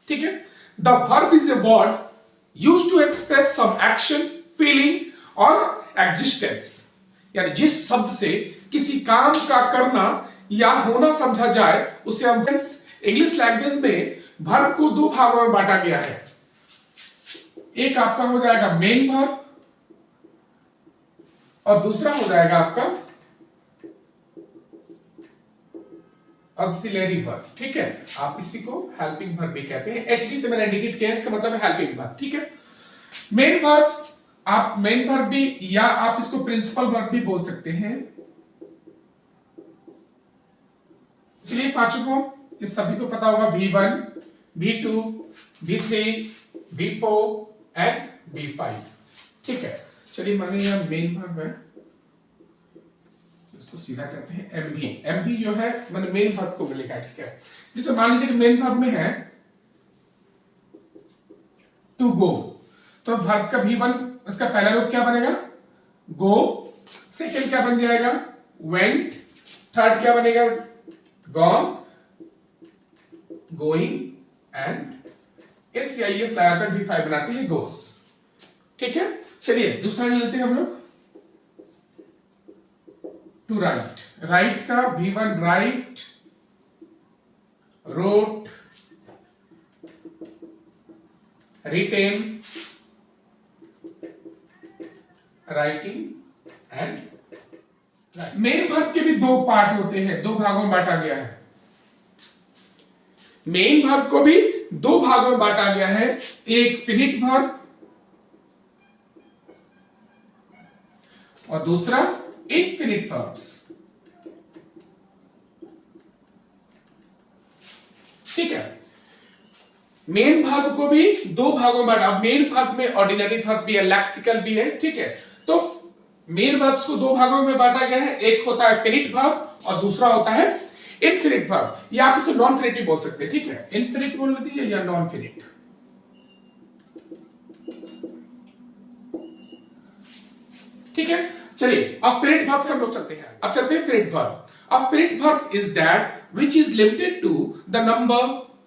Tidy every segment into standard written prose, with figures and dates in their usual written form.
ठीक है। The verb is a word used to express some action, feeling और existence, यानी जिस शब्द से किसी काम का करना या होना समझा जाए उसे हम इंग्लिश लैंग्वेज में वर्ब को दो भागों में बांटा गया है। एक आपका हो जाएगा मेन वर्ब और दूसरा हो जाएगा आपका ऑक्सिलरी वर्ब, ठीक है। आप इसी को हेल्पिंग वर्ब भी कहते हैं। एचडी से मैंने इंडिकेट किया, इसका मतलब है हेल्पिंग वर्ब, ठीक है। मेन वर्ब्स आप मेन वर्ब भी या आप इसको प्रिंसिपल वर्ब भी बोल सकते हैं। चलिए पांचों को, ये सभी को पता होगा, V1, V2, V3, V4 and V5, ठीक है। चलिए माने यह मेन वर्ब है, इसको सीधा कहते हैं MV। MV जो है मैंने मेन वर्ब को लिखा है, ठीक है। जिससे मान लीजिए कि मेन वर्ब में है टू गो, तो वर्ब का V1 उसका पहला रूप क्या बनेगा? गो। सेकंड क्या बन जाएगा? वेंट। थर्ड क्या बनेगा? गॉन, गोइंग एंड एस या एस लगाकर V5 बनाते हैं गोस, ठीक है। चलिए दूसरा लेते हैं हम लोग, टू राइट। राइट का V1 write, wrote, written, writing and write. Main verb के भी दो पार्ट होते हैं, दो भागों में बांटा गया है। मेन वर्ब को भी दो भागों में बांटा गया है, एक फिनिट वर्ब और दूसरा इनफिनिट वर्ब्स, ठीक है। मेन वर्ब को भी दो भागों में बांटा। मेन वर्ब में ऑर्डिनरी वर्ब भी है, लेक्सिकल भी है, ठीक है। तो मेन वर्ब्स को दो भागों में बांटा गया है, एक होता है फिनिट वर्ब और दूसरा होता है इनफिनिट वर्ब, या आप इसे नॉन फिनिट भी बोल सकते हैं, ठीक है। इनफिनिट बोल दीजिए या नॉन फिनिट, ठीक है। चलिए अब फिनिट वर्ब से हम लोग चलते हैं। अब चलते हैं फिनिट वर्ब। अब finite verb is that which is limited to the number,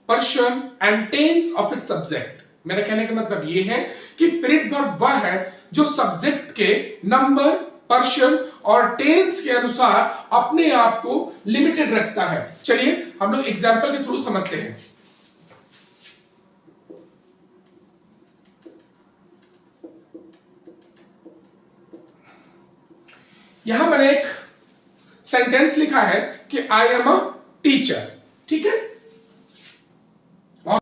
person and tense of its subject. मेरा कहने का मतलब ये है कि फिनिट वर्ब वह है जो सब्जेक्ट के नंबर, पर्सन और टेंस के अनुसार अपने आप को लिमिटेड रखता है। चलिए हम लोग एग्जांपल के थ्रू समझते हैं। यहां मैंने एक सेंटेंस लिखा है कि आई एम अ टीचर, ठीक है।